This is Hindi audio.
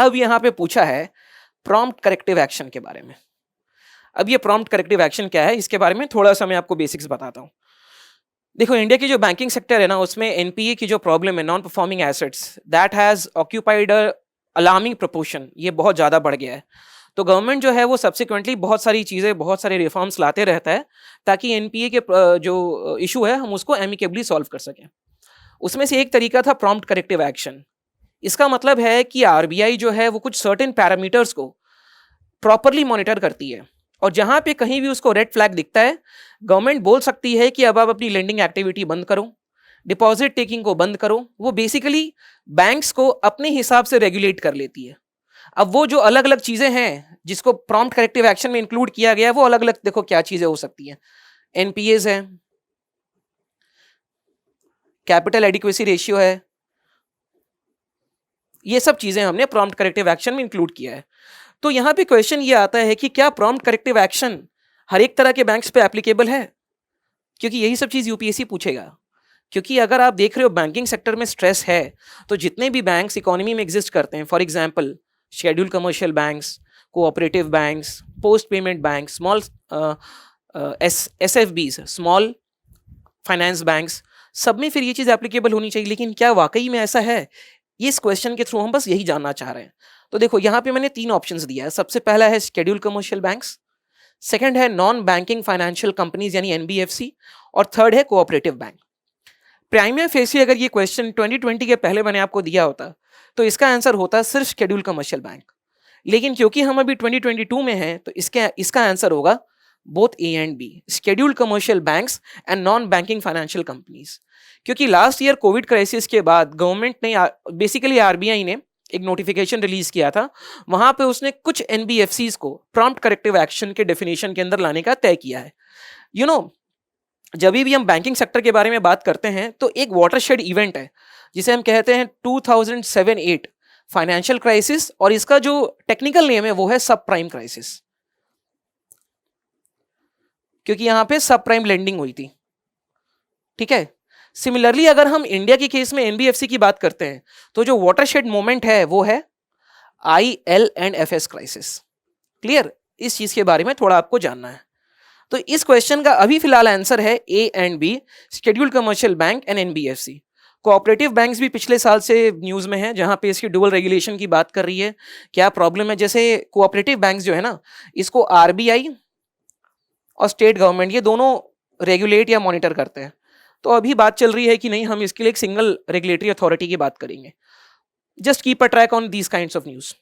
अब यहाँ पे पूछा है प्रॉम्प्ट करेक्टिव एक्शन के बारे में। अब ये प्रॉम्प्ट करेक्टिव एक्शन क्या है, इसके बारे में थोड़ा सा मैं आपको बेसिक्स बताता हूँ। देखो, इंडिया की जो बैंकिंग सेक्टर है ना, उसमें एनपीए की जो प्रॉब्लम है, non performing assets, that has occupied a alarming proportion, ये बहुत ज़्यादा बढ़ गया है। तो गवर्नमेंट जो है वो सब्सिक्वेंटली बहुत सारी चीज़ें, बहुत सारे रिफॉर्म्स लाते रहता है ताकि एनपीए के जो इशू है हम उसको एमिकेबली सॉल्व कर सकें। उसमें से एक तरीका था प्रॉम्प्ट करेक्टिव एक्शन। इसका मतलब है कि आरबीआई जो है वो कुछ सर्टेन पैरामीटर्स को प्रॉपरली मॉनिटर करती है, और जहां पे कहीं भी उसको रेड फ्लैग दिखता है, गवर्नमेंट बोल सकती है कि अब आप अपनी लेंडिंग एक्टिविटी बंद करो, डिपॉजिट टेकिंग को बंद करो। वो बेसिकली बैंक्स को अपने हिसाब से रेगुलेट कर लेती है। अब वो जो अलग अलग चीजें हैं जिसको प्रॉम्प्ट करेक्टिव एक्शन में इंक्लूड किया गया है, वो अलग अलग देखो क्या चीजें हो सकती हैं। एनपीएज है, कैपिटल एडिक्वेसी रेशियो है, ये सब चीजें हमने प्रॉम्प्ट करेक्टिव एक्शन में इंक्लूड किया है। तो यहां पे क्वेश्चन ये आता है कि क्या प्रॉम्प्ट करेक्टिव एक्शन हर एक तरह के बैंक्स पे एप्लीकेबल है, क्योंकि यही सब चीज यूपीएससी पूछेगा। क्योंकि अगर आप देख रहे हो बैंकिंग सेक्टर में स्ट्रेस है, तो जितने भी बैंक्स इकोनॉमी में एग्जिस्ट करते हैं, for example schedule commercial banks, cooperative banks, post payment bank, small SFBs, small finance banks, सब में फिर ये चीज एप्लीकेबल होनी चाहिए। लेकिन क्या वाकई में ऐसा है? इस क्वेश्चन के थ्रू हम बस यही जानना चाह रहे हैं। तो देखो, यहाँ पे मैंने 3 ऑप्शंस दिया है। सबसे पहला है शेड्यूल कमर्शियल बैंक्स, सेकंड है नॉन बैंकिंग फाइनेंशियल कंपनीज यानी एनबीएफसी, और थर्ड है कोऑपरेटिव बैंक। प्राइमरी फेसी अगर ये क्वेश्चन 2020 के पहले मैंने आपको दिया होता तो इसका आंसर होता सिर्फ शेड्यूल कमर्शियल बैंक। लेकिन क्योंकि हम अभी 2022 में हैं, तो इसका आंसर होगा both A and B, scheduled commercial banks and non banking financial companies. क्योंकि लास्ट ईयर कोविड क्राइसिस के बाद गवर्नमेंट ने, बेसिकली आरबीआई ने एक नोटिफिकेशन रिलीज किया था। वहां पे उसने कुछ एनबीएफसीज को प्रॉम्प्ट करेक्टिव एक्शन के डेफिनेशन के अंदर लाने का तय किया है। यू नो, जब भी हम बैंकिंग सेक्टर के बारे में बात करते हैं तो एक वाटरशेड इवेंट है जिसे हम कहते हैं 2007-8 फाइनेंशियल क्राइसिस, और इसका जो टेक्निकल नेम है वो है सब प्राइम क्राइसिस, क्योंकि यहां पे सब प्राइम लेंडिंग हुई थी। ठीक है। सिमिलरली अगर हम इंडिया के केस में एनबीएफसी की बात करते हैं, तो जो वाटरशेड मोमेंट है वो है IL&FS क्राइसिस। क्लियर? इस चीज के बारे में थोड़ा आपको जानना है। तो इस क्वेश्चन का अभी फिलहाल आंसर है A and B, scheduled commercial bank and NBFC. Cooperative banks भी पिछले साल से न्यूज में है, जहां पे इसकी डुअल रेगुलेशन की बात कर रही है। क्या प्रॉब्लम है? जैसे कोऑपरेटिव बैंक्स जो है ना, इसको आरबीआई और स्टेट गवर्नमेंट ये दोनों रेगुलेट या मॉनिटर करते हैं। तो अभी बात चल रही है कि नहीं, हम इसके लिए एक सिंगल रेगुलेटरी अथॉरिटी की बात करेंगे। Just keep a track on these kinds of news.